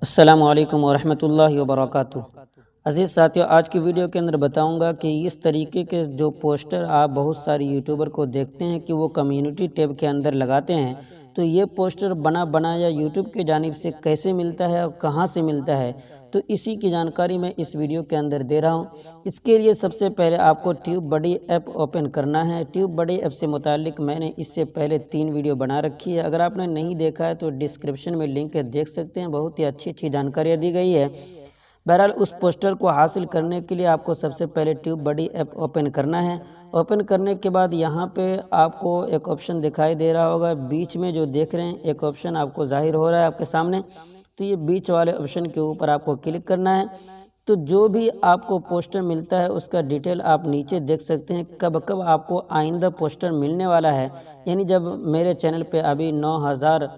अस्सलामुअलैकुम वरहमतुल्लाहि वबरकातुहू। अज़ीज़ साथियों, आज की वीडियो के अंदर बताऊंगा कि इस तरीके के जो पोस्टर आप बहुत सारे यूट्यूबर को देखते हैं कि वो कम्युनिटी टैब के अंदर लगाते हैं, तो ये पोस्टर बना बनाया यूट्यूब की जानिब से कैसे मिलता है और कहां से मिलता है, तो इसी की जानकारी मैं इस वीडियो के अंदर दे रहा हूं। इसके लिए सबसे पहले आपको ट्यूब बडी ऐप ओपन करना है। ट्यूब बडी ऐप से मुतालिक मैंने इससे पहले 3 वीडियो बना रखी है। अगर आपने नहीं देखा है तो डिस्क्रिप्शन में लिंक है, देख सकते हैं। बहुत ही अच्छी अच्छी जानकारियाँ दी गई है। बहरहाल उस पोस्टर को हासिल करने के लिए आपको सबसे पहले ट्यूब बडी ऐप ओपन करना है। ओपन करने के बाद यहाँ पे आपको एक ऑप्शन दिखाई दे रहा होगा, बीच में जो देख रहे हैं एक ऑप्शन आपको जाहिर हो रहा है आपके सामने, तो ये बीच वाले ऑप्शन के ऊपर आपको क्लिक करना है। तो जो भी आपको पोस्टर मिलता है उसका डिटेल आप नीचे देख सकते हैं, कब कब आपको आइंदा पोस्टर मिलने वाला है। यानी जब मेरे चैनल पे अभी 9000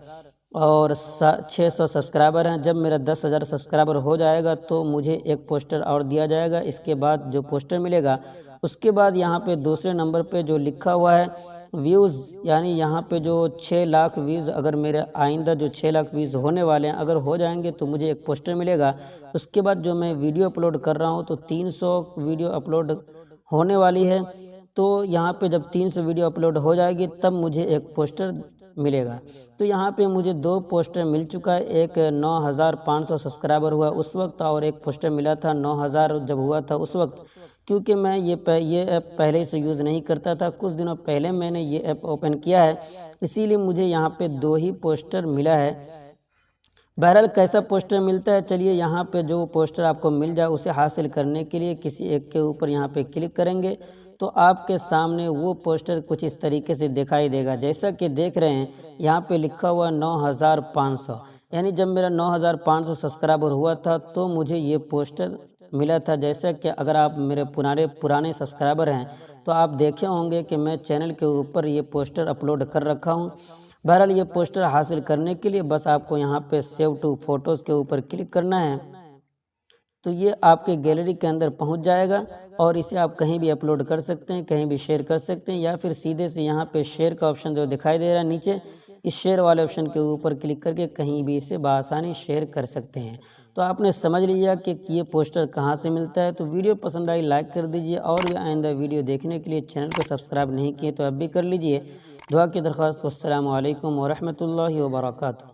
और 600 सब्सक्राइबर हैं, जब मेरा 10,000 सब्सक्राइबर हो जाएगा तो मुझे एक पोस्टर और दिया जाएगा। इसके बाद जो पोस्टर मिलेगा उसके बाद यहाँ पे दूसरे नंबर पे जो लिखा हुआ है व्यूज़, यानी यहाँ पे जो 6 लाख व्यूज़, अगर मेरे आइंदा जो 6 लाख व्यूज़ होने वाले हैं अगर हो जाएंगे तो मुझे एक पोस्टर मिलेगा। उसके बाद जो मैं वीडियो अपलोड कर रहा हूँ तो 300 वीडियो अपलोड होने वाली है, तो यहाँ पे जब 300 वीडियो अपलोड हो जाएगी तब मुझे एक पोस्टर मिलेगा। तो यहाँ पे मुझे 2 पोस्टर मिल चुका है, एक 9500 सब्सक्राइबर हुआ उस वक्त और एक पोस्टर मिला था 9000 जब हुआ था उस वक्त। क्योंकि मैं ये ऐप पहले से यूज़ नहीं करता था, कुछ दिनों पहले मैंने ये ऐप ओपन किया है, इसीलिए मुझे यहाँ पे 2 ही पोस्टर मिला है। बहरहाल कैसा पोस्टर मिलता है, चलिए यहाँ पे जो पोस्टर आपको मिल जाए उसे हासिल करने के लिए किसी एक के ऊपर यहाँ पे क्लिक करेंगे तो आपके सामने वो पोस्टर कुछ इस तरीके से दिखाई देगा। जैसा कि देख रहे हैं यहाँ पे लिखा हुआ 9500, यानी जब मेरा 9500 सब्सक्राइबर हुआ था तो मुझे ये पोस्टर मिला था। जैसा कि अगर आप मेरे पुराने सब्सक्राइबर हैं तो आप देखे होंगे कि मैं चैनल के ऊपर ये पोस्टर अपलोड कर रखा हूँ। बहरहाल ये पोस्टर हासिल करने के लिए बस आपको यहाँ पे सेव टू फोटोज़ के ऊपर क्लिक करना है, तो ये आपके गैलरी के अंदर पहुँच जाएगा और इसे आप कहीं भी अपलोड कर सकते हैं, कहीं भी शेयर कर सकते हैं, या फिर सीधे से यहाँ पे शेयर का ऑप्शन जो दिखाई दे रहा है नीचे, इस शेयर वाले ऑप्शन के ऊपर क्लिक करके कहीं भी इसे बआसानी शेयर कर सकते हैं। तो आपने समझ लिया कि ये पोस्टर कहाँ से मिलता है। तो वीडियो पसंद आई लाइक कर दीजिए और भी आइंदा वीडियो देखने के लिए चैनल को सब्सक्राइब नहीं किए तो अब भी कर लीजिए। दुआ की दरख्वास्त। अस्सलामु अलैकुम वरहमतुल्लाहि वबरकातुहू।